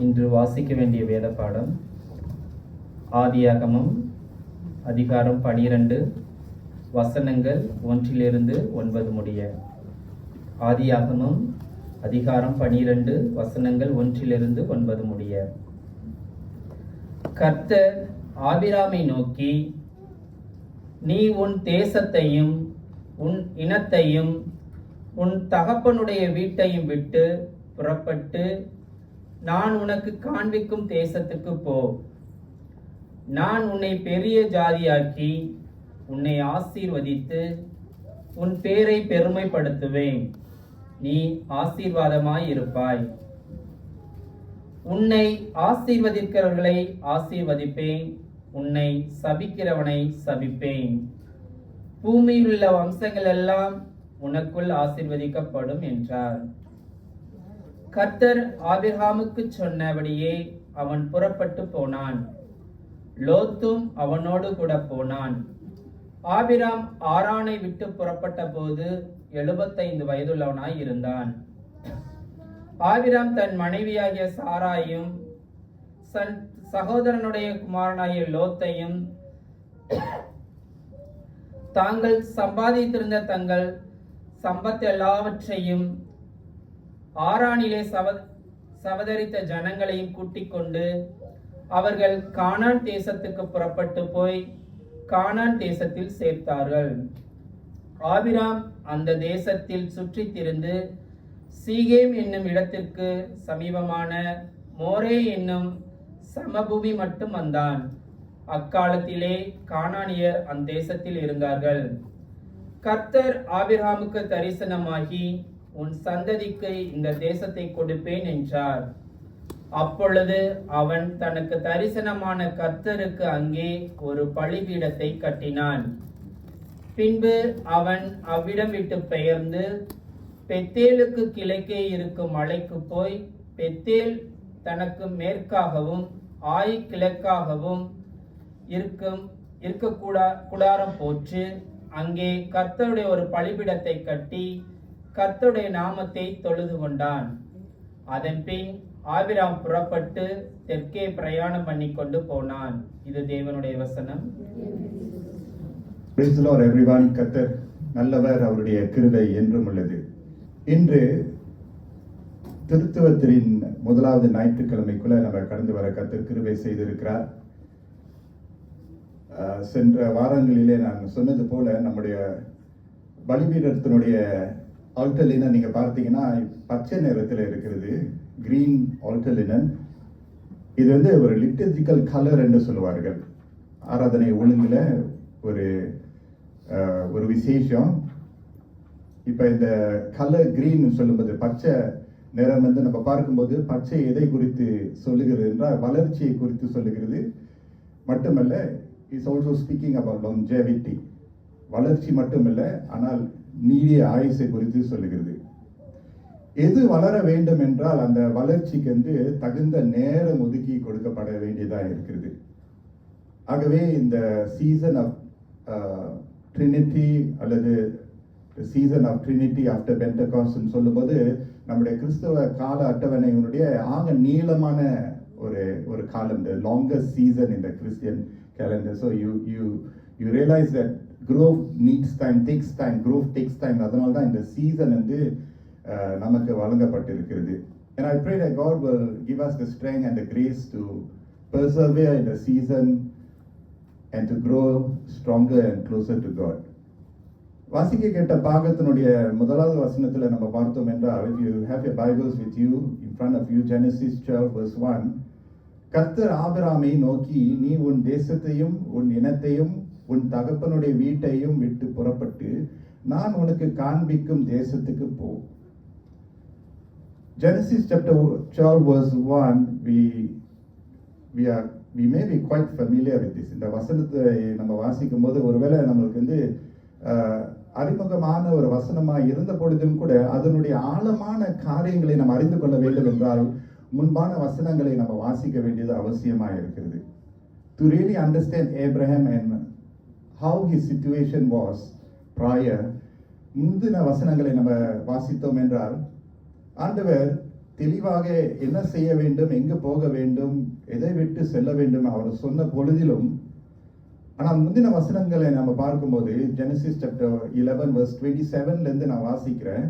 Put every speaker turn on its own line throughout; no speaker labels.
இன்று வாசிக்க வேண்டிய வேத பாடம் ஆதியாகமம் அதிகாரம் 12 வசனங்கள் 1-9 முடிய. ஆதியாகமம் அதிகாரம் 12 வசனங்கள் 1-9 முடிய. கர்த்தர் ஆபிராமை நோக்கி, நீ உன் தேசத்தையும் உன் இனத்தையும் உன் தகப்பனுடைய வீட்டையும் விட்டு புறப்பட்டு நான் உனக்கு காண்பிக்கும் தேசத்துக்கு போ. நான் உன்னை பெரிய ஜாதியாக்கி உன்னை ஆசீர்வதித்து உன் பேரை பெருமைப்படுத்துவேன். நீ ஆசீர்வாதமாய் இருப்பாய். உன்னை ஆசீர்வதிக்கிறவர்களை ஆசீர்வதிப்பேன், உன்னை சபிக்கிறவனை சபிப்பேன். பூமியில் உள்ள வம்சங்கள் எல்லாம் உனக்குள் ஆசீர்வதிக்கப்படும் என்றார். கர்த்தர் ஆபிரகாமுக்கு சொன்னபடியே அவன் புறப்பட்டு போனான். லோத்தும் அவனோடு கூட போனான். ஆபிராம் ஆரானை விட்டு புறப்பட்ட போது 75 வயதுள்ளவனாய் இருந்தான். ஆபிராம் தன் மனைவியாகிய சாராயும் சகோதரனுடைய குமாரனாகிய லோத்தையும் தாங்கள் சம்பாதித்திருந்த தங்கள் சம்பத் எல்லாவற்றையும் ஆரானிலே சவதரித்த ஜனங்களையும் கூட்டிக் கொண்டு அவர்கள் கானான் தேசத்துக்கு புறப்பட்டு போய் கானான் தேசத்தில் சேர்த்தார்கள். ஆபிராம் அந்த தேசத்தில் சுற்றித் திரிந்து சீகேம் என்னும் இடத்திற்கு சமீபமான மோரே என்னும் சமபூமி மட்டும் வந்தான். அக்காலத்திலே கானானியர் அந்த தேசத்தில் இருந்தார்கள். கர்த்தர் ஆபிரகாமுக்கு தரிசனமாகி, உன் சந்ததிக்கு இந்த தேசத்தை கொடுப்பேன் என்றார். அப்பொழுது அவன் தனக்கு தரிசனமான கர்த்தருக்கு அங்கே ஒரு பலிபீடத்தை கட்டினான். பின்பு அவன் அவ்விடம் விட்டு பெயர்ந்து பெத்தேலுக்கு கிழக்கே இருக்கும் மலைக்கு போய் பெத்தேல் தனக்கு மேற்காகவும் ஆய் கிழக்காகவும் கூடாரம் போற்று அங்கே கர்த்தருடைய ஒரு பலிபீடத்தை கட்டி கர்த்தருடைய நாமத்தை தொழுது கொண்டான். அதன் பின் ஆபிராம் புறப்பட்டு தெற்கே பிரயாணம் பண்ணி கொண்டு போனான். இது தேவனுடைய வசனம்.
Praise the Lord everyone. கர்த்தர் நல்லவர், அவருடைய கிருபை என்றும் உள்ளது. இன்று திருத்துவத்தின் முதலாவது ஞாயிற்றுக்கிழமைக்குள்ள நம்ம கடந்து வர கர்த்தர் கிருபை செய்திருக்கிறார். சென்ற வாரங்களிலே நான் சொன்னது போல நம்முடைய பலிபீடத்தினுடைய ஆல்டர் லினன் நீங்க பார்த்தீங்கன்னா பச்சை நிறத்தில் இருக்கிறது, கிரீன் ஆல்டர் லினன். இது ஒரு லிட்டர்ஜிக்கல் கலர் என்று சொல்லுவார்கள். ஆராதனை ஒழுங்குல ஒரு விசேஷம். இப்போ இந்த கலர் கிரீன் சொல்லும்போது பச்சை நிறம் நம்ம பார்க்கும்போது பச்சை எதை குறித்து சொல்லுகிறது என்றால் வளர்ச்சியை குறித்து சொல்லுகிறது. மட்டுமல்ல, is also speaking about longevity. வளர்ச்சி மட்டுமல்ல, ஆனால் நீடிய ஆயுசை குறித்து சொல்லுகிறது. எது வளர வேண்டும் என்றால் அந்த வளர்ச்சிக்கு தகுந்த நேரம் ஒதுக்கி கொடுக்கப்பட வேண்டியதாக இருக்கிறது. ஆகவே இந்த சீசன் ஆஃப் ட்ரினிட்டி அல்லது சீசன் ஆஃப் ட்ரினிட்டி ஆஃப்டர் பெண்டகாஸ்ட்னு சொல்லும்போது நம்முடைய கிறிஸ்தவ கால அட்டவணையினுடைய ஆக நீளமான ஒரு காலம், the longest season in the Christian calendar. So you realize that growth needs time, takes time, growth takes time. அதனால தான் இந்த சீசன் நமக்கு வழங்கப்பட்டிருக்கிறது. And I pray that God will give us the strength and the grace to persevere in the season and to grow stronger and closer to God. வாசிக்க கேட்ட பாகத்தினுடைய முதலாவது வசனத்துல நம்ம பார்த்தோம் என்றால், if you have your Bibles with you in front of you, Genesis 12 verse 1, கர்த்தர் ஆபிராமை நோக்கி, நீ உன் தேசத்தையும் உன் இனத்தையும் உன் தகப்பனுடைய வீட்டையும் விட்டு புறப்பட்டு நான் உனக்கு காண்பிக்கும் தேசத்துக்கு போ. Genesis chapter 12 verse 1, we may be quite familiar with this. இந்த வசனத்தை நம்ம வாசிக்கும் போது ஒருவேளை நம்மளுக்கு அறிமுகமான ஒரு வசனமாக இருந்த பொழுதும் கூட அதனுடைய ஆழமான காரியங்களை நம்ம அறிந்து கொள்ள வேண்டும் என்றால் முன்பான வசனங்களை நம்ம வாசிக்க வேண்டியது அவசியமாக இருக்கிறது. To really understand Abraham and how his situation was prior, முந்தின வசனங்களை நம்ம வாசித்தோம் என்றால் ஆண்டவர் தெளிவாக என்ன செய்ய வேண்டும், எங்கு போக வேண்டும், எதை விட்டு செல்ல வேண்டும் அவர் சொன்ன பொழுதிலும், ஆனால் முந்தின வசனங்களை நம்ம பார்க்கும்போது ஜெனசிஸ் சாப்டர் 11 verse 27 இருந்து நான் வாசிக்கிறேன்.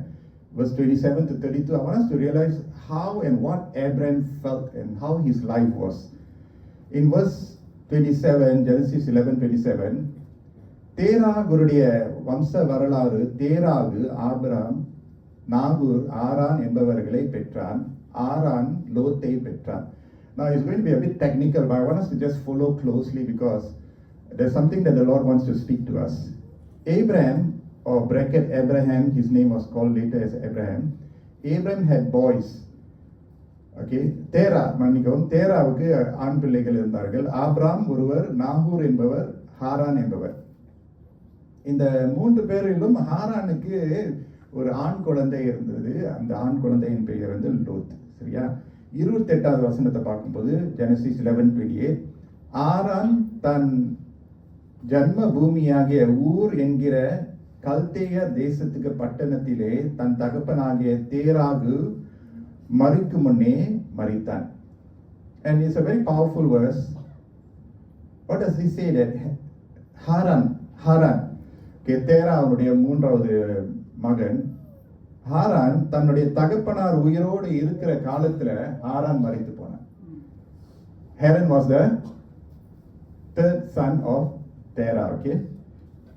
verse 27 to 32, I want us to realize how and what Abraham felt and how his life was. In verse 27, Genesis 11:27, தேராகுடைய வம்ச வரலாறு. தேராகு ஆபிராம், நாகூர், ஆரான் என்பவர்களை பெற்றான். ஆரான் லோத்தை பெற்றான். Now it's going to be a bit technical, but I want us to just follow closely because there's something that the Lord wants to speak to us. Abraham, or bracket Abraham, his name was called later as Abraham. Abraham had boys. Okay, தேராவுக்கு ஆண் பிள்ளைகள் இருந்தார்கள். ஆபிராம் ஒருவர், நாகூர் என்பவர், Heron என்பவர். இந்த 3 பேரிலும் ஹாரானுக்கு ஒரு ஆண் குழந்தை இருந்தது. அந்த ஆண் குழந்தையின் பெயர் வந்து லோத். சரியா? 28வது வசனத்தை பார்க்கும்போது ஜெனசிஸ் 11:28, ஆரான் தன் ஜன்ம பூமியாகிய ஊர் என்கிற கல்தேய தேசத்துக்கு பட்டணத்திலே தன் தகப்பனாகிய தேராகு மரிக்கும் முன்னே மரித்தான். And it's a very powerful verse. What does he say? That Haran, தேரா அவனுடைய 3வது மகன். ஹாரான் தன்னுடைய தகப்பனார் உயிரோடு இருக்கிற காலத்துல ஹாரான் மரித்து போனான். Haran was the 3rd son of Terah. Okay,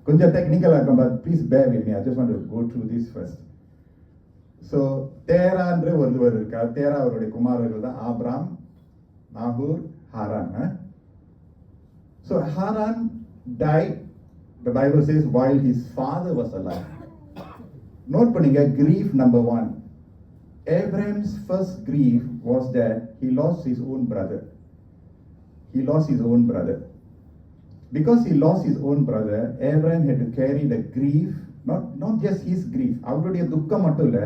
கொஞ்சம் டெக்னிக்கலா இருக்கும், but please bear with me. I just want to go through this first. So தேரான்ற ஒருவர் இருக்கார். தேரா அவருடைய குமாரர்கள் தான் Abram, Nagore, Heron. So Haran died, the Bible says, while his father was alive. Note பண்ணுங்க, grief number 1. Abraham's first grief was that he lost his own brother. He lost his own brother. Because he lost his own brother, Abraham had to carry the grief, not just his grief. அவருடைய துக்கம் மட்டும் இல்ல,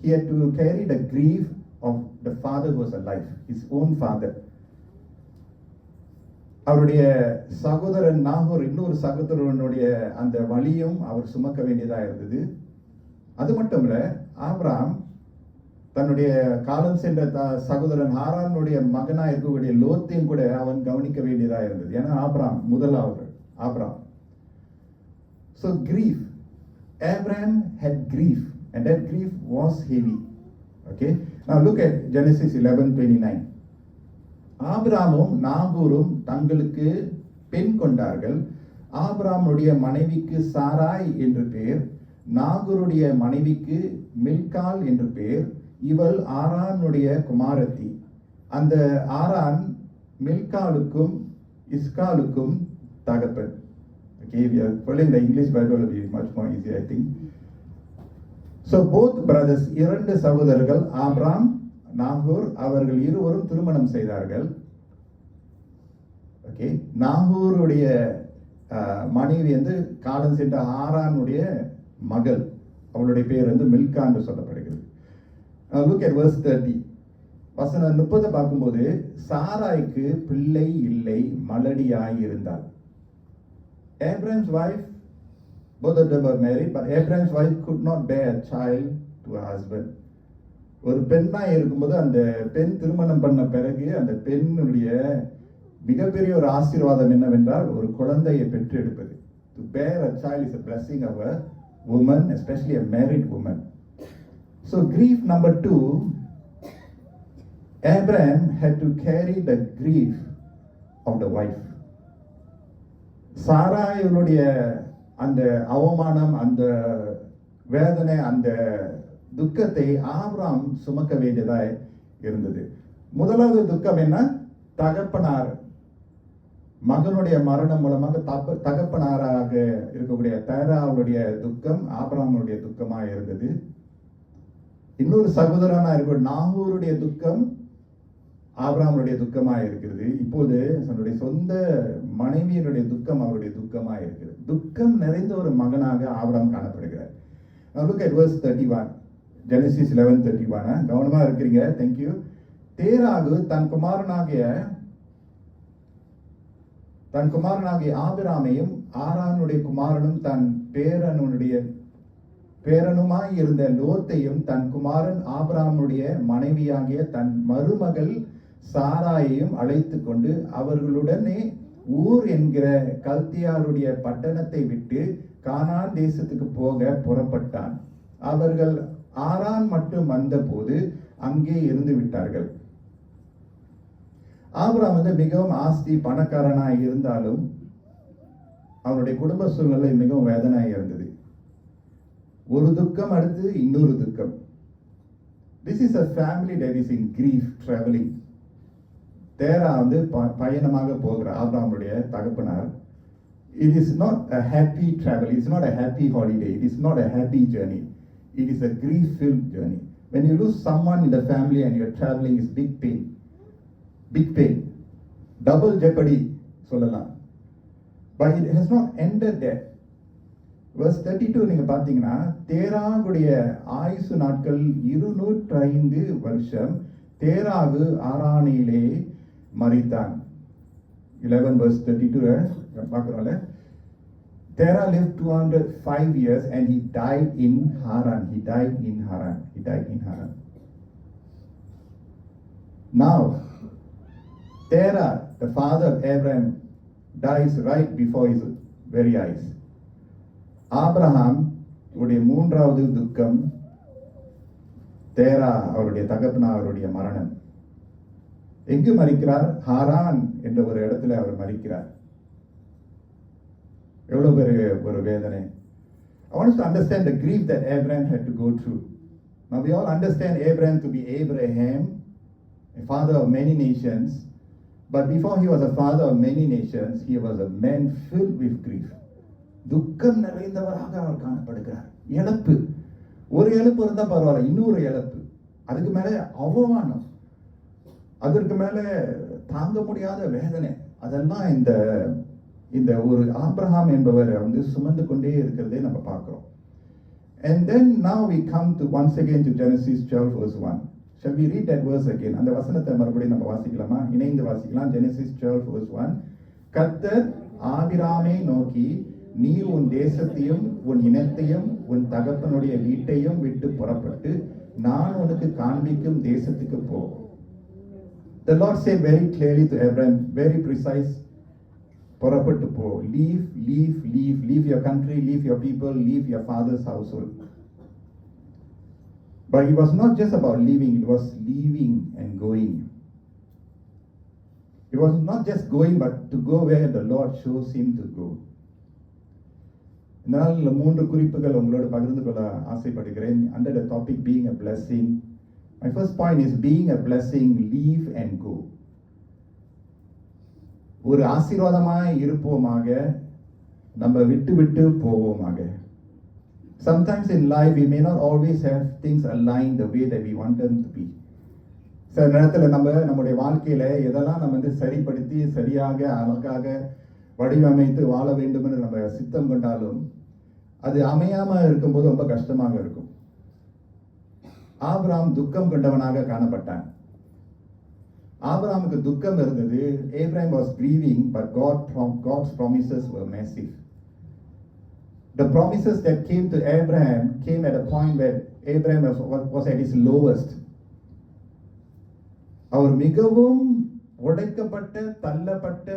he had to carry the grief of the father who was alive, his own father. அவருடைய சகோதரன் நாகூர், இன்னொரு சகோதரனுடைய அந்த வலியும் அவர் சுமக்க வேண்டியதா இருந்தது. அது மட்டும் இல்ல, ஆபிராம் தன்னுடைய காலம் சென்ற சகோதரன் ஹாரானுடைய மகனா இருக்கக்கூடிய லோத்தையும் கூட அவன் கவனிக்க வேண்டியதா இருந்தது. ஏன்னா ஆபிராம் முதலாவது Abram. So grief, Abraham had grief and that grief was heavy. Okay, now look at Genesis 11:29. ஆபிராமும் நாகூரும் தங்களுக்கு பெண் கொண்டார்கள். ஆபிராமுடைய மனைவிக்கு சாராய் என்று பெயர், நாகூருடைய மனைவிக்கு மில்கால் என்று பெயர். இவள் ஆரானுடைய குமாரத்தி. அந்த ஆரான் மில்காலுக்கும் இஸ்காலுக்கும் தகப்பன். Okay, we are following the English Bible, will be much more easy, I think. So both brothers, 2 சகோதரர்கள் ஆபிராம், நாகூர், அவர்கள் இருவரும் திருமணம் செய்தார்கள். ஓகே, நாகூருடைய மனைவி வந்து காலம் சென்ற ஆரானுடைய மகள். அவளுடைய பேர் வந்து மில்கா என்று சொல்லப்படுகிறது. Look at verse 30. வசனம் 30 பார்க்கும்போது, சாராய்க்கு பிள்ளை இல்லை, மலடியாய் இருந்தாள். Abraham's wife, both of them were married, but Abraham's wife could not bear a child to her husband. ஒரு பெண்ணாய் இருக்கும்போது அந்த பெண் திருமணம் பண்ண பிறகு அந்த பெண்ணுடைய மிகப்பெரிய ஒரு ஆசீர்வாதம் என்னவென்றால் ஒரு குழந்தையை பெற்று எடுப்பது. To bear a child is a blessing of a woman, especially a married woman. So grief number 2, Abraham had to carry the grief of the wife. சாராயுடைய அந்த அவமானம், அந்த வேதனை, அந்த துக்கத்தை ஆபிராம் சுமக்க வேண்டியதாய் இருந்தது. முதலாவது துக்கம் என்ன? தகப்பனார் மகனுடைய மரணம் மூலமாக தகப்பனாராக இருக்கக்கூடிய தேராவுடைய துக்கம் ஆபிராமுடைய துக்கமா இருந்தது. இன்னொரு சகோதரனா இருக்க நாகூருடைய துக்கம் ஆபிராமுடைய துக்கமா இருக்கிறது. இப்போது தன்னுடைய சொந்த மனைவியினுடைய துக்கம் அவருடைய துக்கமா இருக்கிறது. துக்கம் நிறைந்த ஒரு மகனாக ஆபிராம் காணப்படுகிறார். Now look at verse 31. Genesis 11:31. கவனமா இருக்கிறீங்க. Thank you. தேராகு தன் குமாரனாகிய ஆபிராமையும் ஆரானுடைய குமாரனும் தன் பேரனுமாய் இருந்த லோத்தையும் தன் குமாரன் ஆபிரகாமுடைய மனைவியாகிய தன் மருமகள் சாராயையும் அழைத்து கொண்டு அவர்களுடனே ஊர் என்கிற கல்தியாருடைய பட்டணத்தை விட்டு கானான் தேசத்துக்கு போக புறப்பட்டான். அவர்கள் ஆரான் மட்டும் வந்தபோது அங்கே இருந்து விட்டார்கள். ஆபிரகாம் மிகவும் ஆஸ்தி பணக்காரனாய் இருந்தாலும் அவனுடைய குடும்ப சூழ்நிலை மிகவும் வேதனையாக இருந்தது. ஒரு துக்கம் அடுத்து இன்னொரு துக்கம். This is a family that is in grief traveling. தேரா பயணமாக போகிற ஆபிரகாமுடைய தகப்பனார். It is not a happy travel. It is not a happy holiday. It is not a happy journey. It is a grief-filled journey. When you lose someone in the family and you are traveling, is big pain. Big pain. Double jeopardy சொல்லலாம். But it has not ended there. Verse 32 நீங்க பார்த்தீங்கன்னா தேராகுடைய ஆயுசு நாட்கள் 205 வருஷம். தேராகு ஆரானிலே மரித்தான். 11 verse 32 பார்க்கிறோம்ல. Terah lived 205 years and he died in Haran. He died in Haran. He died in Haran. Now, Terah, the father of Abraham, dies right before his very eyes. Abraham உடைய மூன்றாவது துக்கம் தேரா அவருடைய தகப்பனா அவருடைய மரணம். எங்கு மரிக்கிறார்? ஹாரான் என்ற ஒரு இடத்துல அவர் மரிக்கிறார். எவ்வளவு பெரிய ஒரு வேதனை. I want us to understand the grief that Abraham had to go through. Now we all understand Abraham to be Abraham, a father of many nations. But before he was a father of many nations, he was a man filled with grief. துக்கம் நிறைந்தவராக அவர் காணப்படுகிறார். இழப்பு, ஒரு இழப்பு இருந்தா பரவாயில்ல, இன்னொரு இழப்பு, அதுக்கு மேல அவமானம், அதற்கு மேல தாங்க முடியாத வேதனை, அதெல்லாம் இந்த ஒரு ஆபிரகாம் என்பவர் சுமந்து கொண்டே இருக்கிறதே நம்ம பார்க்கிறோம். And then now we come to once again to Genesis 12 verse 1. Shall we read that verse again? அந்த வசனத்தை மறுபடியும் நம்ம வாசிக்கலாமா? இணைந்து வாசிக்கலாம். Genesis 12 verse 1. கர்த்தர் ஆபிரகாமை நோக்கி, நீ உன் தேசத்தையும் உன் இனத்தையும் உன் தகப்பனுடைய வீட்டையும் விட்டு புறப்பட்டு நான் உனக்கு காண்பிக்கும் தேசத்துக்கு போ. The Lord said very clearly to Abraham, very precise, புறப்பட்டு போ. Leave your country, leave your people, leave your father's household. But it was not just about leaving, it was leaving and going. It was not just going, but to go where the Lord shows him to go. இந்த நாள் 3 குறிப்புகள் உங்களோடு பகிர்ந்து கொள்ள ஆசைப்படுகிறேன். Under the topic being a blessing, my first point is being a blessing, leave and go. ஒரு ஆசீர்வாதமாய் இருப்போமாக, நம்ம விட்டு போவோமாக. Sometimes in life we may not always have things aligned the way that we want them to be. சில நேரத்தில் நம்முடைய வாழ்க்கையில எதெல்லாம் நம்ம சரிப்படுத்தி சரியாக அழகாக வடிவமைத்து வாழ வேண்டும் என்று நம்ம சித்தம் கொண்டாலும் அது அமையாம இருக்கும்போது ரொம்ப கஷ்டமாக இருக்கும். ஆபிரகாம் துக்கம் கொண்டவனாக காணப்பட்டான். ஆபிரகாமுக்கு துக்கம் இருந்தது. Abraham was grieving, but God's promises were massive. The promises that came to Abraham came at a point where Abraham was at his lowest. அவர் மிகவும் உடைக்கப்பட்ட, தள்ளப்பட்ட,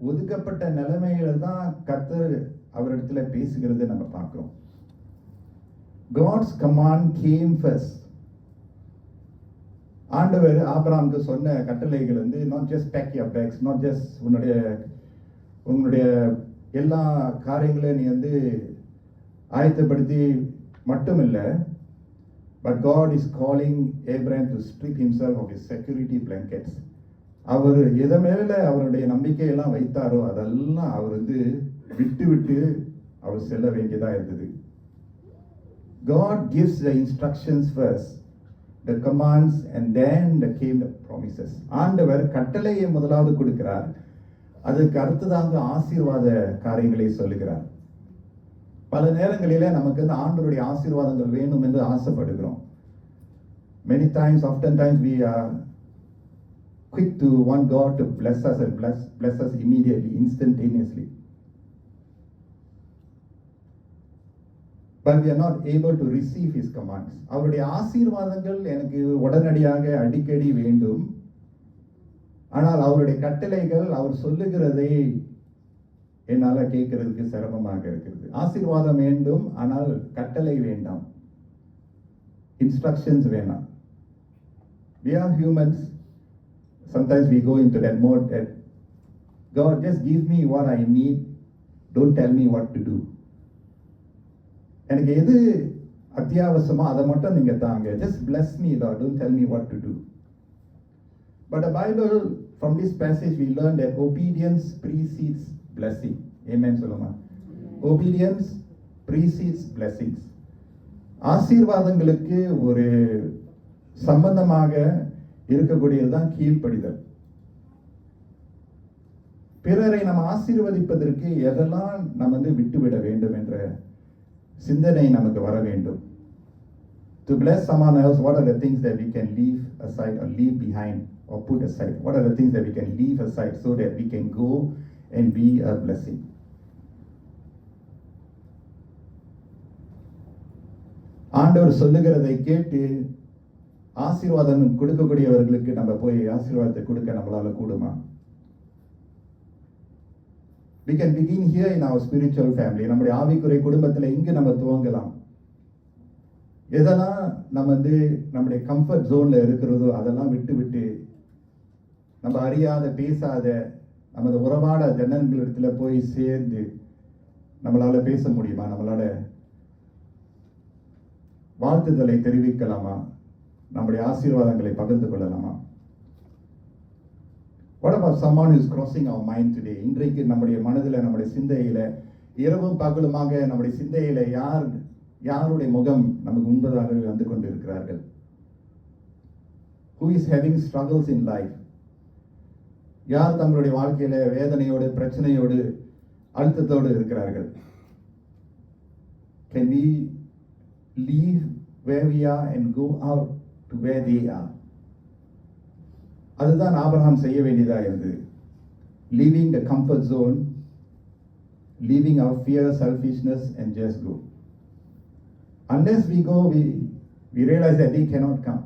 ஒதுக்கப்பட்ட நிலைமையில தான் கர்த்தர் அவரிடத்துல பேசுகிறது நம்ம பார்க்கிறோம். God's command came first. ஆண்டவர் ஆபிரகாமுக்கு சொன்ன கட்டளைகள் not just pack your bags, not just உன்னுடைய எல்லா காரியங்களையும் நீ ஆயத்தப்படுத்தி மட்டும் இல்லை, but God is calling Abraham to strip himself of his security blankets. அவர் எதை மேல அவருடைய நம்பிக்கையெல்லாம் வைத்தாரோ அதெல்லாம் அவர் விட்டு அவர் செல்ல வேண்டியதா இருந்தது. God gives the instructions first, the commands, and then came the promises. ஆண்டவர் கட்டளையை முதலாவது கொடுக்கிறார், அதுக்கு அடுத்ததாக ஆசீர்வாத காரியங்களை சொல்லுகிறார். பல நேரங்களிலே நமக்கு ஆண்டவருடைய ஆசீர்வாதங்கள் வேணும் என்று ஆசைப்படுகிறோம். Many times, oftentimes we are quick to want God to bless us and bless us immediately, instantaneously. but we are not able to receive his commands. அவருடைய ஆசீர்வாதங்கள் எனக்கு உடனடியாக அடிக்கடி வேண்டும். ஆனால் அவருடைய கட்டளைகள் அவர் சொல்லுகிறதை என்னால கேட்கிறதுக்கு சிரமமாக இருக்கிறது. ஆசீர்வாதம் வேண்டும், ஆனால் கட்டளை வேண்டாம், இன்ஸ்ட்ரக்ஷன்ஸ் வேண்டாம். We are humans. Sometimes we go into that mode that God, just give me what I need. Don't tell me what to do. எனக்கு எது அத்தியாவசியமோ அதை மட்டும் நீங்க தாங்க. Just bless me, Lord. Don't tell me what to do. But the Bible, from this passage, we learn that obedience precedes blessing. Amen, சொல்லுமா? Obedience precedes blessings. ஆசீர்வாதங்களுக்கு ஒரு சம்பந்தமாக இருக்கக்கூடியதுதான் கீழ்ப்படிதல். பிறரை நம்ம ஆசீர்வதிப்பதற்கு எதெல்லாம் நம்ம விட்டுவிட வேண்டும் என்ற சிந்தனை நமக்கு வர வேண்டும். To bless someone else, what are the things that we can leave aside or leave behind or put aside? What are the things that we can leave aside so that we can go and be a blessing? ஆண்டவர் சொல்லுகிறதை கேட்டு ஆசீர்வாதம் கொடுக்கக்கூடியவர்களுக்கு நம்ம போய் ஆசீர்வாதத்தை கொடுக்க நம்மளால கூடுமா? We can begin here in our spiritual family. நம்முடைய ஆவிக்குரிய குடும்பத்தில் இங்கு நம்ம துவங்கலாம். எதெல்லாம் நம்ம நம்முடைய கம்ஃபர்ட் ஜோன்ல இருக்கிறதோ அதெல்லாம் விட்டு நம்ம அறியாத பேசாத நமது உறவாட ஜனங்களிடத்துல போய் சேர்ந்து நம்மளால பேச முடியுமா? நம்மளால வாழ்த்துதலை தெரிவிக்கலாமா? நம்முடைய ஆசீர்வாதங்களை பகிர்ந்து கொள்ளலாமா? What about someone who is crossing our mind today? இன்றைக்கு நம்முடைய மனதில் நம்முடைய சிந்தையில இரவும் பகலுமாக நம்முடைய சிந்தையில யாருடைய முகம் நமக்கு முன்பதாக வந்து கொண்டு இருக்கிறார்கள்? Who is having struggles in life? யார் தங்களுடைய வாழ்க்கையில வேதனையோடு பிரச்சனையோடு அழுத்தத்தோடு இருக்கிறார்கள்? Can we leave where we are and go out to where they are? அதுதான் ஆபிரகாம் செய்ய வேண்டியதா இருந்தது. Leaving the comfort zone, leaving our fear, selfishness and just go. Unless we go, we realize that they cannot come.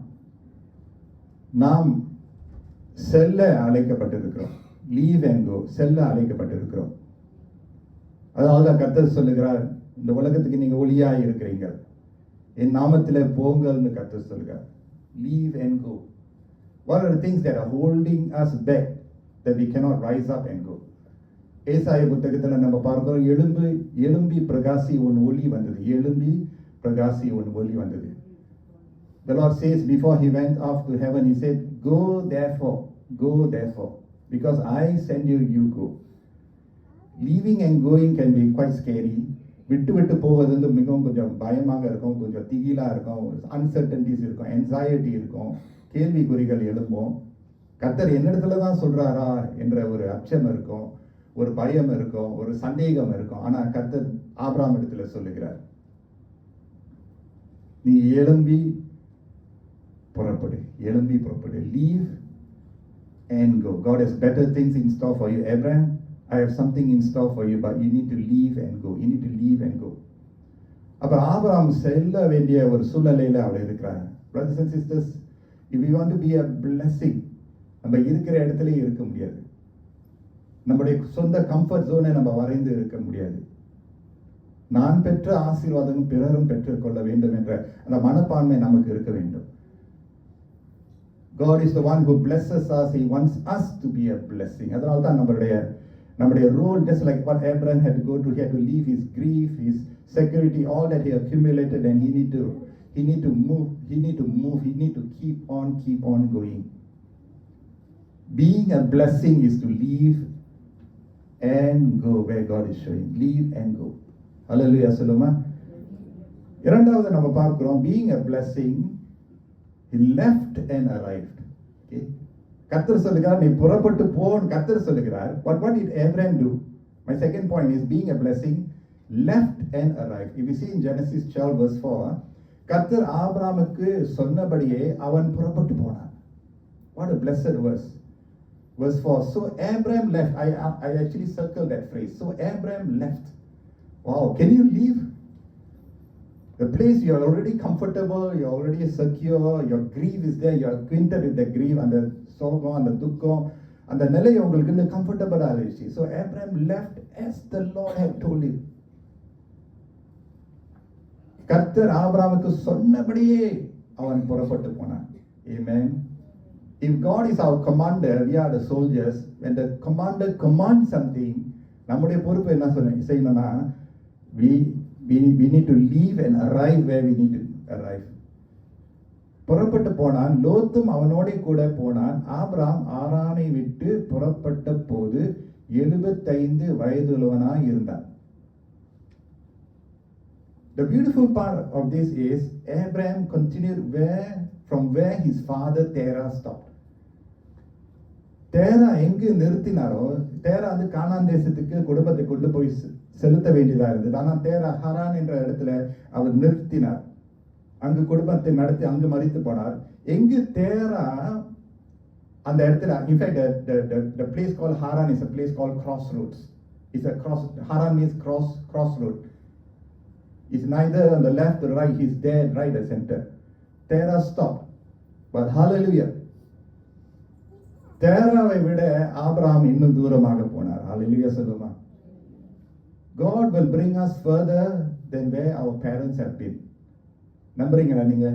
நாம் செல்ல அழைக்கப்பட்டிருக்கிறோம். Leave and go. செல்ல அழைக்கப்பட்டிருக்கிறோம். அதனால்தான் கர்த்தர் சொல்லுகிறார், இந்த உலகத்துக்கு நீங்க ஒளியாய் இருக்கிறீங்க, என் நாமத்திலே போங்கள்னு கர்த்தர் சொல்லுகிறார். Leave and go. What are the things that are holding us back that we cannot rise up and go? ஏசாயா புத்தகத்தில் நம்ம பார்க்கிறோம், எழும்பி பிரகாசி உன் ஒளி வந்தது. எழும்பி பிரகாசி உன் ஒளி வந்தது. The Lord says before he went off to heaven, he said, go therefore, because I send you, you go. Leaving and going can be quite scary. விட்டு போவது மிகவும் கொஞ்சம் பயமாக இருக்கும், கொஞ்சம் திகிலா இருக்கும், அன்சர்டன்டிஸ் இருக்கும், என்சைட்டி இருக்கும், கேள்விக்குறிகள் எழும்பும். கர்த்தர் என்னிடத்துல தான் சொல்றாரா என்ற ஒரு அச்சம் இருக்கும், ஒரு பயம் இருக்கும், ஒரு சந்தேகம் இருக்கும். ஆனா கர்த்தர் ஆபிரகாம் இடத்துல சொல்லுகிறார், நீ எழும்பி புறப்படு. Leave and go. God has better things in store for you. Abraham, I have something in store for you, but you need to leave and go. அப்ப ஆபிரகாம் செல்ல வேண்டிய ஒரு சூழ்நிலையில அவர் இருக்கிறார். Brothers and sisters, if we want to be a blessing, நம்ம இருக்கிற இடத்துல இருக்க முடியாது. நம்முடைய சொந்த கம்ஃபர்ட் ஜோனை நம்ம வரைந்து இருக்க முடியாது. நான் பெற்ற ஆசீர்வாதமும் பிறரும் பெற்றுக் கொள்ள வேண்டும் என்ற அந்த மனப்பான்மை நமக்கு இருக்க வேண்டும். God is the one who blesses us. He wants us to be a blessing. அதனால தான் நம்முடைய role, just like what Abraham had to go through, he had to leave his grief, his security, all that he accumulated, and he need to move, he need to keep on going. Being a blessing is to leave and go where God is showing. Leave and go. Hallelujah, சொல்லுமா? இரண்டாவது நம்ம பார்க்கிறோம், being a blessing, he left and arrived. Okay? கர்த்தர் சொல்லுகிறார், நீ புறப்பட்டு போன்னு கர்த்தர் சொல்லுகிறார். But what did Abraham do? My second point is being a blessing, left and arrived. If you see in Genesis 12 verse 4, கர்த்தர் ஆபிரகாமுக்கு சொன்னபடியே அவன் புறப்பட்டு போனான். What a blessed verse. Verse 4. So Abraham left. I actually circled that phrase. So Abraham left. Wow, can you leave? The place you're already comfortable, you're already secure, your grief is there, you're acquainted with the grief and the sorrow and the துக்கம் அந்த நிலை உங்களுக்கு இன்னும் கம்ஃபர்டபுளா இருந்துச்சு. So Abraham left as the Lord had told him. கர்த்தர் ஆபிரகாமுக்கு சொன்னபடியே அவன் புறப்பட்டு போனான். Amen. If God is our commander, we are the soldiers. When the commander commands something, நம்முடைய பொறுப்பு என்ன செய்யணும்னா we need to leave and arrive where we need to arrive. புறப்பட்டு போனான். லோத்தும் அவனோட கூட போனான். ஆபிரகாம் ஆரானை விட்டு புறப்பட்ட போது 75 வயதுள்ளவனாய் இருந்தான். The beautiful part of this is Abraham continued from where his father Terah stopped. தேரா எங்கு நிறுத்தினாரோ, தேரா வந்து கானான் தேசத்துக்கு குடும்பத்தை கொண்டு போய் செலுத்த வேண்டியதா இருந்தது. ஆனால் தேரா ஹரான் என்ற இடத்துல அவர் நிறுத்தினார். அங்கு குடும்பத்தை நடத்தி அங்கு மரித்து போனார். எங்கு தேரா அந்த இடத்துல, in fact the place called Haran is a place called crossroads. Haran means crossroad. It's neither on the left or right, he's there right at the center. Terah stopped. But hallelujah. தேராவை விட ஆபிரகாம் இன்னும் தூரமாக போனார். ஹல்லேலூயா சொல்லுமா. God will bring us further than where our parents have been. நம்புறீங்களா நீங்க?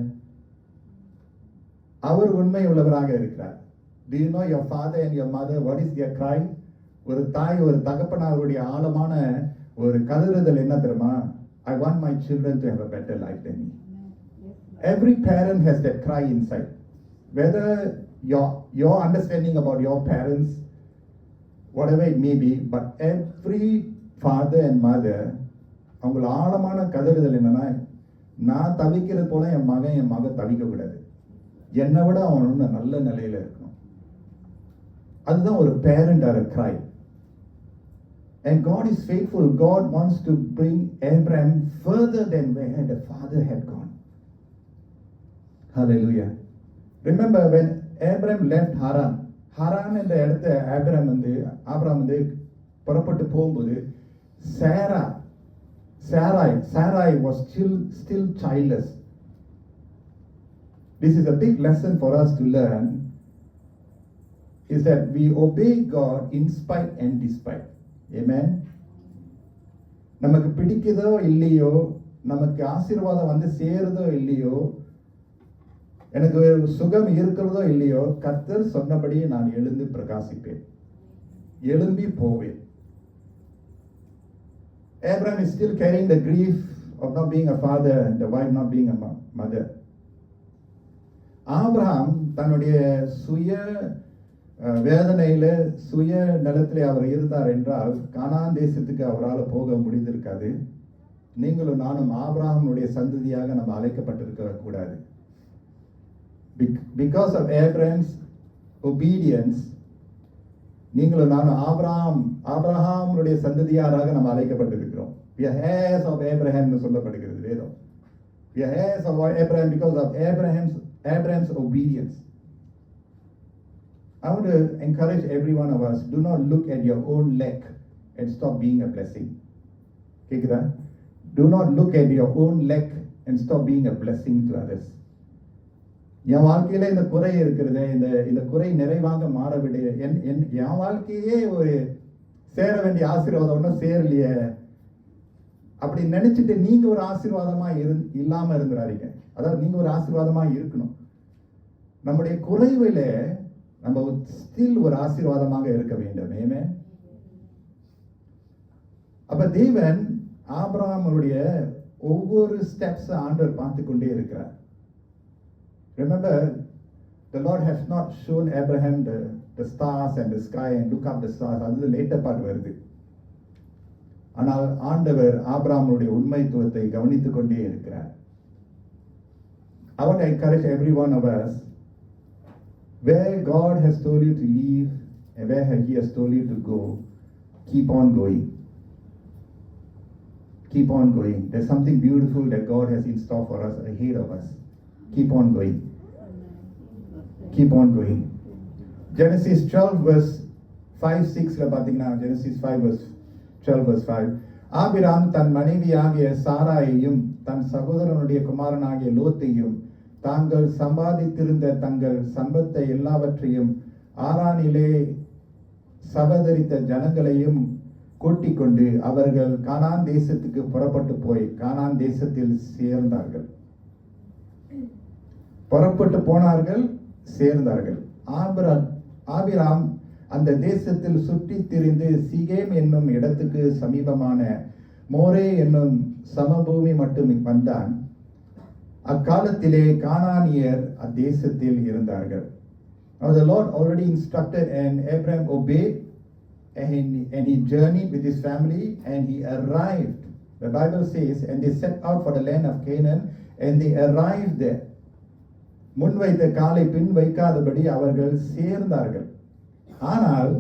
அவர் உண்மை உள்ளவராக இருக்கிறார். Do you know your father and your mother, what is their cry? ஒரு தாய் ஒரு தகப்பனாருடைய ஆழமான ஒரு கதறுதல் என்ன தெரியுமா? I want my children to have a better life than me. Every parent has that cry inside. Whether your understanding about your parents, whatever it may be, but every father and mother, அவங்கள ஆழமான கதறுதல் என்னன்னா, நான் தவிக்கிறது போல என் மகன் தவிக்க கூடாது, என்னை விட அவன் இன்னும் நல்ல நிலையில இருக்கணும். அதுதான் ஒரு parent R cry. And God is faithful. God wants to bring Abraham further than where the father had gone. Hallelujah. Remember when Abraham left Haran என்ற இடத்தை ஆபிரகாம் வந்து புறப்பட்டு போகும்போது Sarai was still childless. This is a big lesson for us to learn, is that we obey God in spite and despite. Amen. நமக்கு பிடிக்குதோ இல்லையோ, நமக்கு ஆசீர்வாதம் வந்து சேருதோ இல்லையோ, எனக்கு சுகம் இருக்கிறதோ இல்லையோ, கர்த்தர் சொன்னபடியே நான் எழுந்து பிரகாசிப்பேன், எழும்பி போவேன். Abraham is still carrying the grief of not being a father and the wife not being a mother. Abraham தன்னுடைய சுய வேதனையில சுய நிலத்திலே அவர் இருந்தார் என்றால் கானான் தேசத்துக்கு அவரால் போக முடிந்திருக்காது. நீங்களும் நானும் ஆபிரகாமுடைய சந்ததியாக நம்ம அழைக்கப்பட்டிருக்க கூடாது. Because of Abraham's obedience, நீங்களும் நானும் ஆபிரகாமுடைய சந்ததியாராக நம்ம அழைக்கப்பட்டிருக்கிறோம். We are heirs of Abraham னு சொல்லப்படுகிறது வேதம். We are heirs of Abraham because of Abraham's obedience. I want to encourage every one of us, do not look at your own lack and stop being a blessing. கேக்குதா? Do not look at your own lack and stop being a blessing to others. என் வாழ்க்கையில இந்த குறை இருக்கிறது, இந்த குறை நிறைவாக மாறவிட, என் வாழ்க்கையே ஒரு சேர வேண்டிய ஆசீர்வாதம் ஒன்றும் சேரலையே அப்படி நினைச்சிட்டு நீங்க ஒரு ஆசீர்வாதமா இல்லாம இருந்துறாதீங்க. அதாவது நீங்க ஒரு ஆசீர்வாதமா இருக்கணும். நம்முடைய குறைவில நம்ம ஸ்டில் ஒரு ஆசீர்வாதமாக இருக்க வேண்டும். ஆமென். அப்ப தேவன் ஆபிரகாமுடைய ஒவ்வொரு ஸ்டெப்ஸ் ஆண்டவர் பார்த்து கொண்டே இருக்கிறார். Remember, the Lord has not shown Abraham the stars and the sky and look up the stars. அது லேட்டர் பார்ட் வருது. ஆனால் ஆண்டவர் ஆபிரகாமுடைய உண்மைத்துவத்தை கவனித்துக் கொண்டே இருக்கிறார். I want to encourage every one of us, where God has told you to leave and where He has told you to go, keep on going. Keep on going. There's something beautiful that God has in store for us, ahead of us. Keep on going. Keep on going. Genesis 12 verse 5-6 பார்த்தீங்கன்னா, Genesis 5 verse 12 verse 5, Abram தன் மனைவியாகிய சாராயையும் தன் சகோதரனுடைய குமாரனாகிய லோத்தையும் தாங்கள் சம்பாதித்திருந்த தங்கள் சம்பத்தை எல்லாவற்றையும் ஆரானிலே சபதரித்த ஜனங்களையும் கூட்டிக் கொண்டு அவர்கள் கானான் தேசத்துக்கு புறப்பட்டு போய் கானான் தேசத்தில் சேர்ந்தார்கள். புறப்பட்டு போனார்கள், சேர்ந்தார்கள். ஆபிராம் அந்த தேசத்தில் சுற்றி திரிந்து சீகேம் என்னும் இடத்துக்கு சமீபமான மோரே என்னும் சமபூமி மட்டும் வந்தான். அக்காலத்திலே கானானியர் அத்தேசத்தில் இருந்தார்கள். Now the Lord already instructed, and Abraham obeyed, and he journeyed with his family, and he arrived. The Bible says, and they set out for the land of Canaan, and they arrived there. முன் வைத்த காலை பின் வைக்காதபடி அவர்கள் சேர்ந்தார்கள். ஆனால்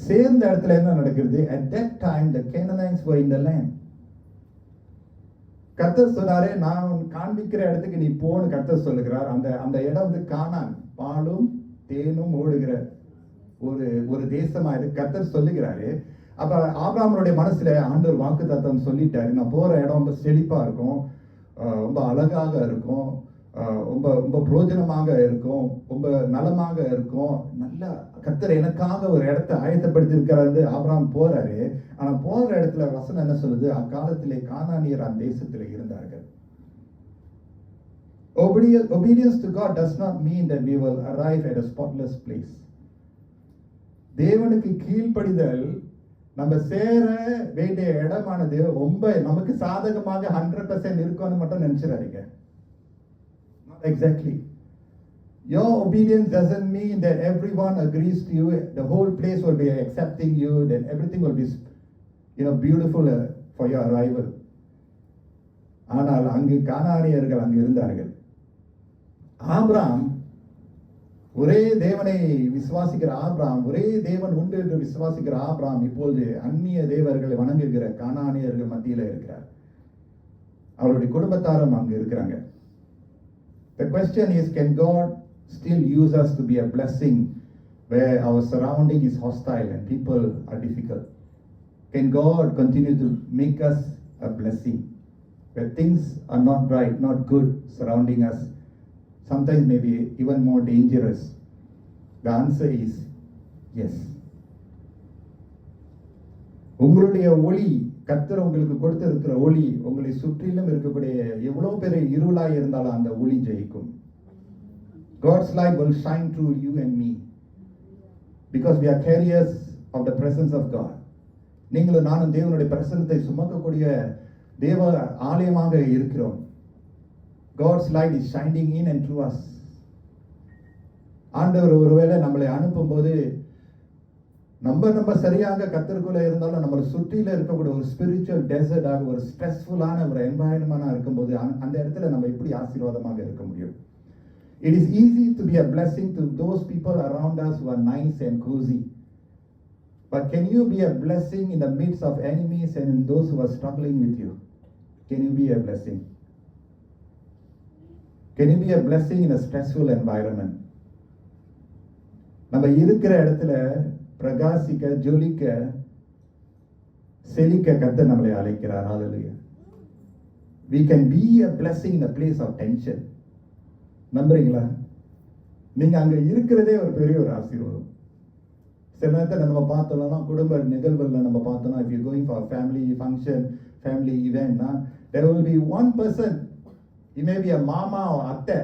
சேர்ந்த இடத்துல என்ன நடக்கிறது? At that time the Canaanites were in the land. கர்த்தர் சொன்னாரே, நான் காண்பிக்கிற இடத்துக்கு நீ போன்னு கர்த்தர் சொல்லுகிறார். அந்த இடம் வந்து கானான், பாலும் தேனும் ஓடுகிற ஒரு தேசமா இருக்கு கர்த்தர் சொல்லுகிறாரு. அப்ப ஆபிரகாமுடைய மனசுல ஆண்டவர் வாக்கு தத்தம் சொல்லிட்டாரு, நான் போற இடம் ரொம்ப செழிப்பா இருக்கும், ரொம்ப அழகாக இருக்கும், ரொம்ப ரொம்ப பிரோஜனமாக இருக்கும், ரொம்ப நலமாக இருக்கும், நல்ல கர்த்தர் எனக்காக ஒரு இடத்தை ஆயத்தப்படுத்தி இருக்கிறாரு. ஆபிரகாம் போறாரு. ஆனா போற இடத்துல வசனம் என்ன சொல்லுது? அக்காலத்திலே கானானியர் அந்த தேசத்தில் இருந்தார்கள். Obedience to God does not mean that we will arrive at a spotless place. தேவனுக்கு கீழ்ப்படிதல் நம்ம சேர வேண்டிய இடமானது ரொம்ப நமக்கு சாதகமாக 100% இருக்கும்னு மட்டும் நினைச்சிடாதீங்க. Not exactly. Your obedience doesn't mean that everyone agrees to you, the whole place will be accepting you, then everything will be beautiful for your arrival. ஆனால் அங்கு கானானியர்கள் அங்கு இருந்தார்கள். ஆபிரகாம், ஒரே தேவனை விசுவாசிக்கிற ஆபிரகாம், ஒரே தேவன் உண்டு என்று விசுவாசிக்கிற ஆபிரகாம் இப்பொழுது அந்நிய தேவர்களை வணங்குகிற கானானியர்கள் மத்தியில் இருக்கிறார். அவருடைய குடும்பத்தாரும் அங்கு இருக்கிறாங்க. The question is, can God still use us to be a blessing where our surrounding is hostile and people are difficult? Can God continue to make us a blessing where things are not right, not good surrounding us, sometimes maybe even more dangerous? The answer is yes. உங்களுடைய ஒளி, கர்த்தர் உங்களுக்கு கொடுத்திருக்கிற ஒளி, உங்களை சுற்றிலும் இருக்கக்கூடிய எவ்வளவு பெரிய இருளாய் இருந்தாலும் அந்த ஒளி ஜெயிக்கும். God's light will shine through you and me because we are carriers of the presence of God. நீங்களும் நானும் தேவனுடைய பிரசன்னத்தை சுமக்கக்கூடிய தேவ ஆலயமாக இருக்கிறோம். God's light is shining in and through us. ஆண்டவர் ஒருவேளை நம்மளை அனுப்பும்போது நம்ம சரியாக கர்த்தருக்குள்ள இருந்தாலும் நம்மளை சுற்றில இருக்கக்கூடிய ஒரு ஸ்பிரிச்சுவல் டெசர்டாக, ஒரு ஸ்ட்ரெஸ்ஃபுல்லான ஒரு என்வாயன்மெண்டா இருக்கும்போது அந்த இடத்துல நம்ம எப்படி ஆசீர்வாதமாக இருக்க முடியும்? It is easy to be a blessing to those people around us who are nice and cozy. But can you be a blessing in the midst of enemies and in those who are struggling with you? Can you be a blessing? Can you be a blessing in a stressful environment? நம்ம இருக்கிற இடத்துல பிரகாசிக்க, ஜொலிக்க, செழிக்க கர்த்தர் நம்மளை அழைக்கிறார். ஹல்லேலூயா. We can be a blessing in a place of tension. நம்புறீங்களா? நீங்க அங்க இருக்கிறதே ஒரு பெரிய ஒரு ஆசீர்வாதம். சில நேரத்தில் நம்ம பார்த்தோம்னா குடும்ப நிகழ்வுல நம்ம பார்த்தோம்னா, if you going for a family function, family event, there will be one person, it may be a mama or அத்தை,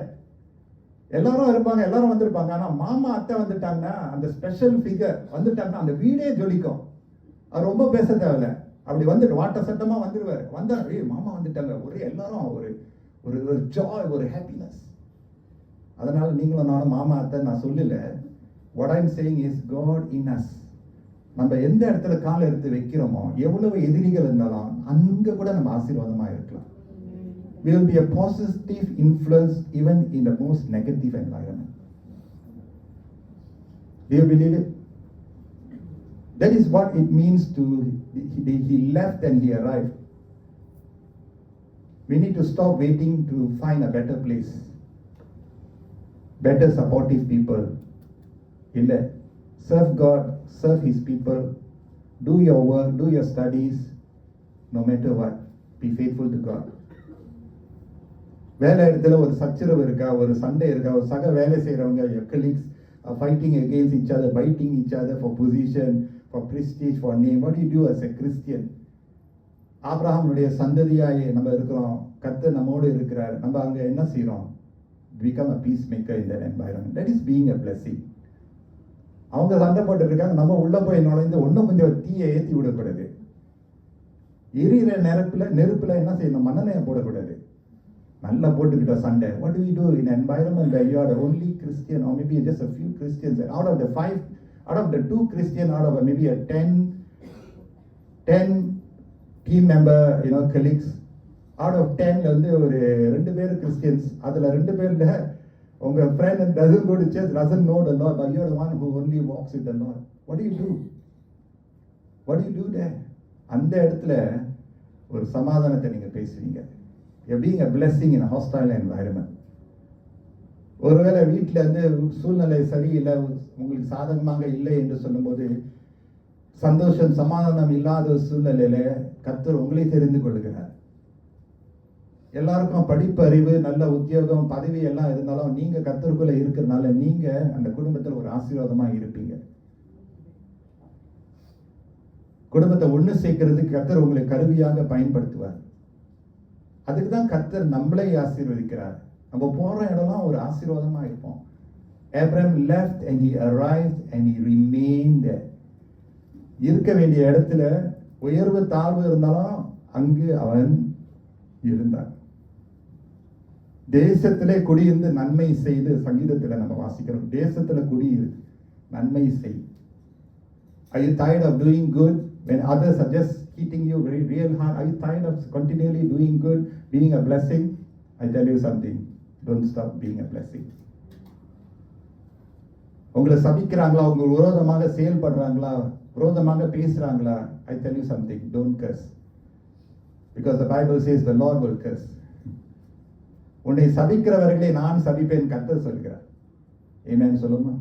எல்லாரும் இருப்பாங்க, எல்லாரும் வந்திருப்பாங்க. ஆனா மாமா அத்தை வந்துட்டாங்கன்னா, அந்த ஸ்பெஷல் ஃபிகர் வந்துட்டாங்கன்னா அந்த வீடே ஜொலிக்கும். அது ரொம்ப பேச தேவையில்ல, அப்படி வந்துட்டு வாட்ட சட்டமா வந்துருவாரு. வந்தா மாமா வந்துட்டாங்க, ஒரே எல்லாரும் ஒரு ஜாய், ஒரு ஹாப்பினஸ். அதனால நீங்களும் நானும் மாமா அத்தை நான் சொல்லல. What I'm saying is God in us. நம்ம எந்த இடத்துல காலை எடுத்து வைக்கிறோமோ, எவ்வளவு எதிரிகள் இருந்தாலும் அங்க கூட நம்ம ஆசீர்வாதமா இருக்கலாம். We will be a positive influence even in the most negative environment. Do you believe it? That is what it means to he left and he arrived. We need to stop waiting to find a better place, better supportive people. Illa, serve God, serve his people, do your work, do your studies, no matter what, be faithful to God. வேலை இடத்துல ஒரு சச்சரவு இருக்கா, ஒரு சண்டை இருக்கா, ஒரு சக வேலை செய்கிறவங்க colleagues are fighting against each other, biting each other for position, for prestige, for name. What do you do as a Christian? ஆபிரகாமுடைய சந்ததியாய் நம்ம இருக்கிறோம், கர்த்தர் நம்மோடு இருக்கிறார், நம்ம அங்கே என்ன செய்கிறோம்? Become a peacemaker in that environment. That is being a blessing. அவங்க சண்டை போட்டு இருக்காங்க, நம்ம உள்ள போய் நுழைந்து ஒன்றும் கொஞ்சம் தீயை ஏற்றி விடக்கூடாது. எரியிற நெருப்புல என்ன செய்யணும்? மண்ணெண்ணெயை போடக்கூடாது. நல்லா போட்டுக்கிட்டோம் சண்டை. What do we do in an environment where you are the only Christian, or maybe just a few Christians, and out of the 2 Christian, out of maybe a 10 team member, colleagues, out of 10 வந்து ஒரு 2 பேர் Christians, அதுல 2 பேர்ல உங்க friend doesn't go to church, doesn't know the Lord, but you are the one who only walks with the Lord. What do you do? What do you do there? அந்த இடத்துல ஒரு சமாதானத்தை நீங்க பேசுவீங்க. You're being a blessing in a hostile environment. ஒருவேளை வீட்டில் வந்து சூழ்நிலை சரியில்லை, உங்களுக்கு சாதகமாக இல்லை என்று சொல்லும்போது, சந்தோஷம் சமாதானம் இல்லாத சூழ்நிலையில கர்த்தர் உங்களை தெரிந்து கொள்கிறார். எல்லாருக்கும் படிப்பு, அறிவு, நல்ல உத்தியோகம், பதவி எல்லாம் இருந்தாலும் நீங்க கர்த்தருக்குள்ள இருக்கிறதுனால நீங்க அந்த குடும்பத்தில் ஒரு ஆசீர்வாதமா இருப்பீங்க. குடும்பத்தை ஒண்ணு சேர்க்கிறதுக்கு கர்த்தர் உங்களை கருவியாக பயன்படுத்துவார். அதுக்கு தான் கர்த்தர் நம்மளை ஆசீர்வதிக்கிறார். நம்ம போற இடம்லாம் ஒரு ஆசீர்வாதமா இருப்போம். Abraham left and he arrived and he remained there. இருக்க வேண்டிய இடத்துல உயர்வு தாழ்வு இருந்தாலும் அங்கு அவன் இருந்தான். தேசத்திலே குடியிருந்து நன்மை செய்து, சங்கீதத்தில் நம்ம வாசிக்கிறோம், தேசத்துல குடியிரு நன்மை செய். Are you tired of doing good when others are just hitting you very real hard? Are you tired of continually doing good, being a blessing? I tell you something, don't stop being a blessing. உங்களை சபிக்கிறாங்களா, உங்க விரோதமாக செயல்படுறாங்களா, விரோதமாக பேசுறாங்களா, I tell you something, don't curse, because the Bible says the Lord will curse. உன்னை சபிக்கிறவர்களை நான் சபிப்பேன் கர்த்தர் சொல்கிறார். ஆமென் சொல்லுமா?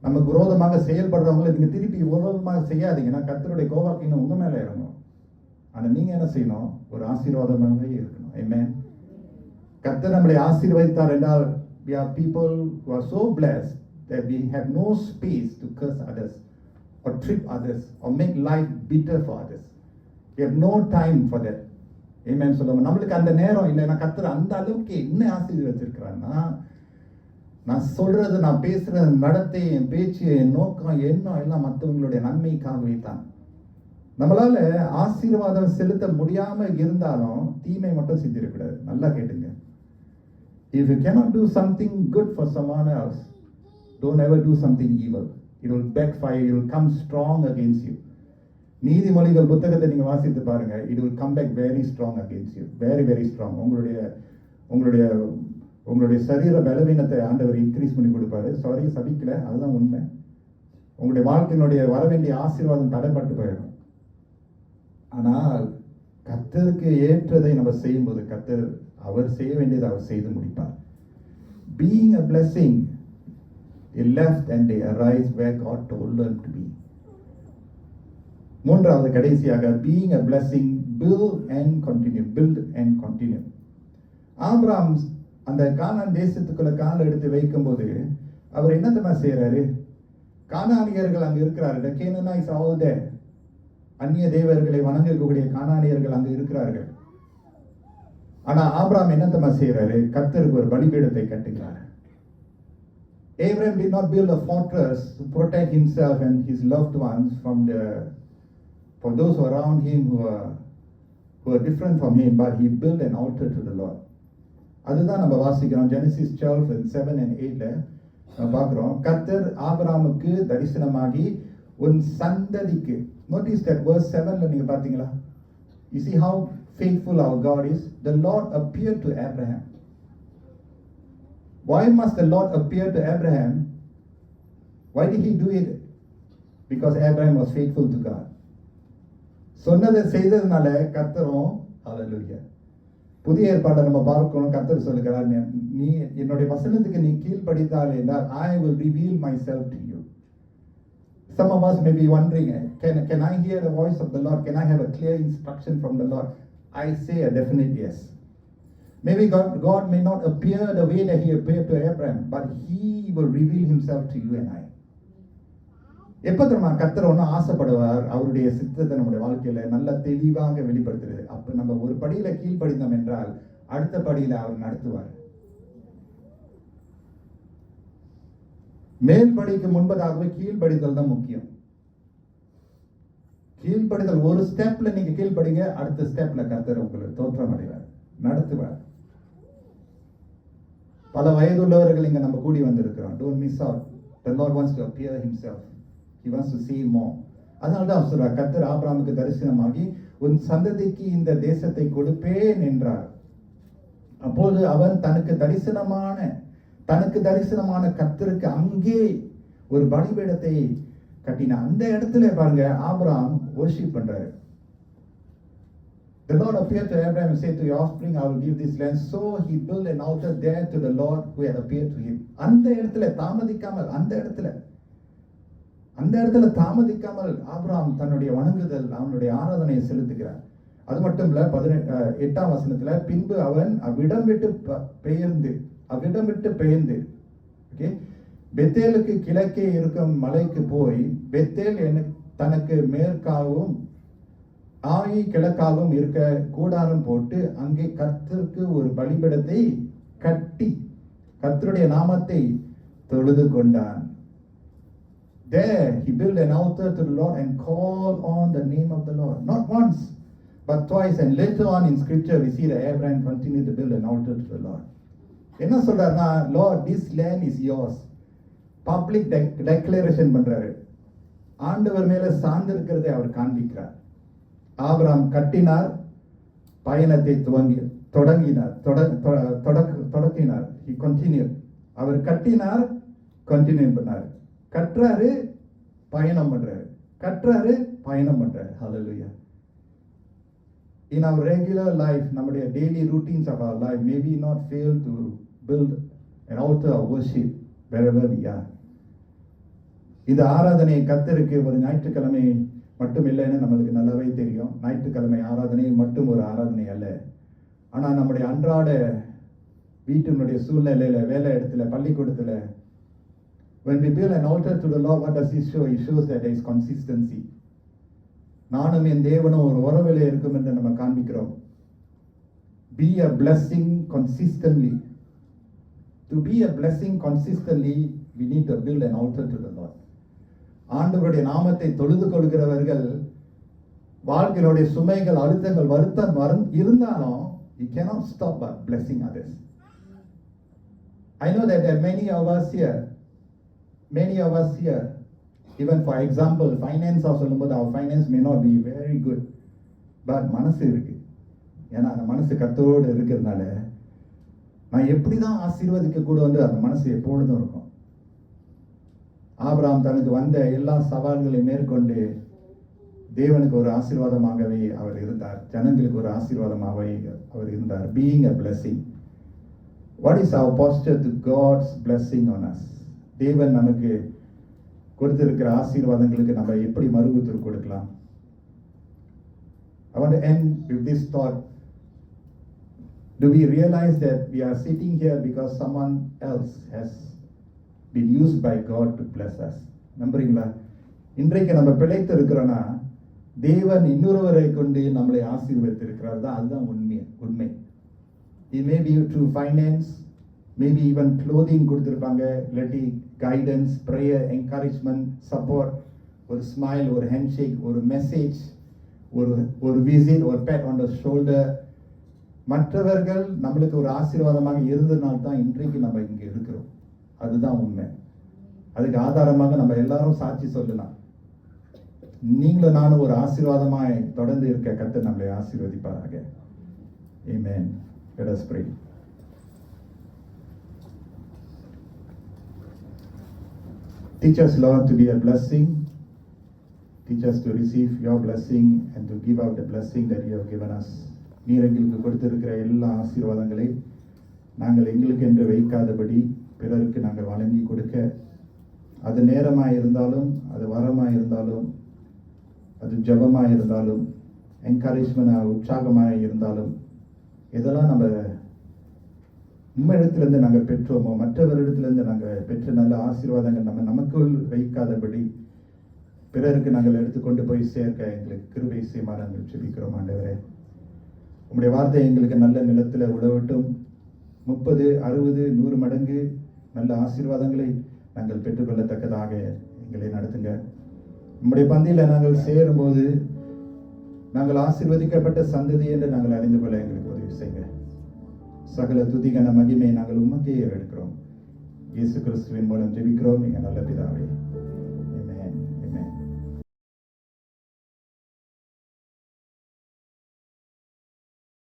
நமக்கு விரோதமாக செயல்படுறவங்களை நீங்க திருப்பி விரோதமாக செய்யாதீங்கன்னா கர்த்தருடைய கோபாக்கினம் உங்க மேல இறங்கும். ஆனா நீங்க என்ன செய்யணும்? ஒரு ஆசீர்வாதமாகவே இருக்கணும். ஆமென். கர்த்தர் நம்மளை ஆசீர்வதித்தார் என்றால் we are people who are so blessed that we have no space to curse others or trip others or make life bitter for others. We have no time for that. ஆமென் சொல்லுங்க. நம்மளுக்கு அந்த நேரம் இல்லை. நான் கர்த்தர் அந்த அளவுக்கு என்ன ஆசீர்வதிச்சிருக்கிறான்னா, நான் சொல்றது, நான் பேசுறது, நடத்தை, என் பேச்சு, என் நோக்கம், எண்ணம் எல்லாம் மற்றவங்களுடைய நன்மைக்காகவே தான். நம்மளால ஆசீர்வாதம் செலுத்த முடியாம இருந்தாலும் தீமை மட்டும் செஞ்சிடக்கூடாது. நல்லா கேட்டுங்க. If you cannot do something good for someone else, don't ever do something evil. It will backfire. It will come strong against you. நீதிமொழிகள் புத்தகத்தை நீங்க வாசித்து பாருங்க. It will come back very strong against you. Very very strong. உங்களுடைய சரீர பலவீனத்தை ஆண்டவர் increase பண்ணி கொடுப்பாரு. சாரி, சபிக்கல, அதுதான் உண்மை. உங்களுடைய வாழ்க்கையினுடைய வர வேண்டிய ஆசீர்வாதம் தடைப்பட்டு போயிடும். ஆனால் கர்த்தருக்கு ஏற்றதை நம்ம செய்யும்போது கர்த்தர் அவர் செய்ய வேண்டியதை அவர் செய்து முடிப்பார். Being a blessing, they left and they arrived where God told them to be. மூன்றாவது கடைசியாக, being a blessing, build and continue. Abraham அந்த கானான் தேசத்துக்குள்ள கால் எடுத்து வைக்கும் போது அவர் என்னத்தமா செய்யறாரு? கானானியர்கள் அங்க இருக்கிறார்கள். The Canaanites are all there. அந்நிய தேவர்களை வணங்கக்கூடிய கானானியர்கள் அங்க இருக்கிறார்கள். ஆனா ஆபிரகாம் என்னத்தமா செய்யறாரு? கர்த்தருக்கு ஒரு பலிபீடத்தை கட்டுகிறார். Abraham did not build a fortress to protect himself and his loved ones for those around him who are different from him, but he built an altar to the Lord. அதுதான் நம்ம வாசிக்கிறோம். Genesis 12:7 and 8 நம்ம பார்க்கிறோம். கர்த்தர் ஆபிரகாமுக்கு தரிசனமாகி உன் சந்ததிக்கு, notice that verse 7ல நீங்க பாத்தீங்களா? You see how faithful our God is. The Lord appeared to Abraham. Why must the Lord appear to Abraham? Why did he do it? Because Abraham was faithful to God. சொன்னதை செய்ததுனால கர்த்தரும், ஹalleluya. புதிய ஏற்பாட்டை நம்ம பார்க்கணும். கர்த்தர் சொல்லுகிறார், நீ என்னுடைய வசனத்துக்கு நீ கீழ்ப்படித்தால் என்றால் I will reveal myself to you. Some of us may be wondering, can I hear the voice of the Lord? Can I have a clear instruction from the Lord? I say a definite yes. Maybe God may not appear the way that he appeared to Abraham, but he will reveal himself to you and I. எப்ப தெரியுமா கர்த்தர் ஒன்னும் ஆசைப்படுவார் அவருடைய சித்தத்தை நம்முடைய வாழ்க்கையில நல்ல தெளிவாக வெளிப்படுத்துறது. அப்ப நம்ம ஒரு படியில கீழ்ப்படிந்தோம் என்றால் அடுத்த படியில அவர் நடத்துவார். மேல் படிக்கு முன்பதாகவே கீழ்ப்படிதல் தான் முக்கியம். கீழ்ப்படிதல் ஒரு ஸ்டெப்ல நீங்க கீழ்ப்படிங்க, அடுத்த ஸ்டெப்ல கர்த்தர் உங்களுக்கு தோற்றம் அடைவார், நடத்துவார். பல வயதுள்ளவர்கள் இங்க நம்ம கூடி வந்திருக்கிறோம். Don't miss out. The Lord wants to appear himself. He wants to see more. அதனால தான் சொல்றார், கர்த்தர் ஆபிரகாமுக்கு தரிசனமாகி உன் சந்ததிக்கு இந்த தேசத்தை கொடுப்பேன் என்றார். அப்போது அவன் தனக்கு தரிசனமான கர்த்தருக்கு அங்கே ஒரு பலிபீடத்தை கட்டினான். அந்த இடத்துல பாருங்க ஆபிரகாம் worship பண்றாரு. The Lord appeared to Abraham and said to your offspring I will give this land. So he built an altar there to the Lord who had appeared to him. அந்த இடத்துல தாமதிக்காமல் Abraham தன்னுடைய வணங்குதல் அவனுடைய ஆராதனையை செலுத்துகிறார். அது மட்டும் இல்ல 8ஆம் வசனத்துல பின்பு அவன் அவ்விடம் விட்டு பெயர்ந்து ஓகே பெத்தேலுக்கு கிழக்கே இருக்கும் மலைக்கு போய் பெத்தேல் தனக்கு மேற்காகவும் ஆயி கிழக்காகவும் இருக்க கூடாரம் போட்டு அங்கே கர்த்தருக்கு ஒரு பலிபீடத்தை கட்டி கர்த்தருடைய நாமத்தை தொழுது கொண்டான். There he built an altar to the Lord and called on the name of the Lord. Not once, but twice. And later on in scripture we see that Abraham continued to build an altar to the Lord. என்ன சொல்றாருன்னா, Lord, this land is yours. Public declaration பண்றாரு. ஆண்டவர் மேல சார்ந்திருக்கிறதை அவர் காண்பிக்கிறார். Abraham கட்டினார், பயணத்தை தொடங்கினார். He continued. அவர் கட்டினார், கண்டினியூ பண்ணார். கற்றாரு, பயணம் பண்றாரு. Hallelujah. In our regular life, நம்முடைய daily routines of our life, may we not fail to build an altar of worship wherever we are. இந்த ஆராதனை கர்த்தருக்கு ஒரு ஞாயிற்றுக்கிழமை மட்டும் இல்லைன்னு நம்மளுக்கு நல்லாவே தெரியும். ஞாயிற்றுக்கிழமை ஆராதனை மட்டும் ஒரு ஆராதனை அல்ல. ஆனா நம்முடைய அன்றாட வீட்டினுடைய சூழ்நிலையில, வேலை இடத்துல, பள்ளிக்கூடத்துல, when we build an altar to the Lord, what does it show? It shows that there is consistency. நானும் என் தேவனும் ஒரு உறவிலே இருக்கும் என்று நம்ம காண்பிக்கிறோம். Be a blessing consistently. To be a blessing consistently, we need to build an altar to the Lord. ஆண்டவருடைய நாமத்தை தொழுது கொள்கிறவர்கள் வாழ்க்கையினுடைய சுமைகள், அழுத்தங்கள், வருத்தம் இருந்தாலும் you cannot stop but blessing others. I know that there are many of us here, even for example, finance சொல்லும்போது our finance may not be very good, but மனசு இருக்கு. ஏன்னா அந்த மனசு கர்த்தரோடு இருக்கிறதுனால நான் எப்படிதான் ஆசீர்வதிக்க கூட அந்த மனசு எப்பொழுதும் இருக்கும். ஆபிரகாம் தனக்கு வந்த எல்லா சவால்களையும் மேற்கொண்டு தேவனுக்கு ஒரு ஆசீர்வாதமாகவே அவர் இருந்தார், ஜனங்களுக்கு ஒரு ஆசீர்வாதமாகவே அவர் இருந்தார். Being a blessing. What is our posture to God's blessing on us? தேவன் நமக்கு கொடுத்திருக்கிற ஆசீர்வாதங்களுக்கு நம்ம எப்படி மறுகுத்துரு கொடுக்கலாம்? I want to end with this thought. Do we realize that we are sitting here because someone else has been used by God to bless us? நம்புறீங்களா? இன்றைக்கு நம்ம பிழைத்து இருக்கிறோம்னா தேவன் இன்னொருவரை கொண்டு நம்மளை ஆசீர்வதித்திருக்கிறார் தான். அதுதான் உண்மை. It may be through finance, maybe even clothing கொடுத்திருப்பாங்க, இல்லாட்டி guidance, prayer, encouragement, support, ஒரு smile, ஒரு handshake, ஒரு message, ஒரு visit, ஒரு pat on the shoulder. மற்றவர்கள் நம்மளுக்கு ஒரு ஆசீர்வாதமாக இருந்ததுனால தான் இன்றைக்கு நம்ம இங்க இருக்கிறோம். அதுதான் உண்மை. அதுக்கு ஆதாரமாக நம்ம எல்லாரும் சாட்சி சொல்லலாம். நீங்களும் நானும் ஒரு ஆசீர்வாதமாய் தொடர்ந்து இருக்க கர்த்தர் நம்மளை ஆசீர்வதிப்பாராக. Amen. Let us pray. Teach us, Lord, to be a blessing. Teach us to receive your blessing and to give out the blessing that you have given us. நீர் எங்களுக்கு கொடுத்திருக்கிற எல்லா ஆசீர்வாதங்களை நாங்கள் எங்களுக்கு என்று வைக்காதபடி பிறருக்கு நாங்கள் வழங்கி கொடுக்க, அது நேரமாக இருந்தாலும், அது வரமாக இருந்தாலும், அது ஜபமாக இருந்தாலும், என்கரேஜ்மெண்ட் உற்சாகமாக இருந்தாலும், இதெல்லாம் நம்ம உம்மிடத்திலிருந்து நாங்கள் பெற்றோமோ மற்றவரிடத்திலிருந்து நாங்கள் பெற்ற நல்ல ஆசீர்வாதங்கள் நமக்குள் வைக்காதபடி பிறருக்கு நாங்கள் எடுத்துக்கொண்டு போய் சேர்க்க எங்களுக்கு கிருபை செய்யுமாறு நாங்கள் ஜெபிக்கிறோம் ஆண்டவரே. உம்முடைய வார்த்தை எங்களுக்கு நல்ல நிலத்தில் உழவட்டும். 30, 60, 100 மடங்கு நல்ல ஆசீர்வாதங்களை நாங்கள் பெற்றுக்கொள்ளத்தக்கதாக எங்களை நடத்துங்க. உம்முடைய பந்தியில் நாங்கள் சேரும்போது நாங்கள் ஆசீர்வதிக்கப்பட்ட சந்ததி என்று நாங்கள் அறிந்து கொள்ள எங்களுக்கு உதவி செய்யுங்க. சகல துதிகன மகிமை நாங்கள் உமக்கே எடுக்கிறோம். இயேசு கிறிஸ்துவின் மூலம் ஜெபிக்கிறோம் எங்கள் நல்ல பிதாவே.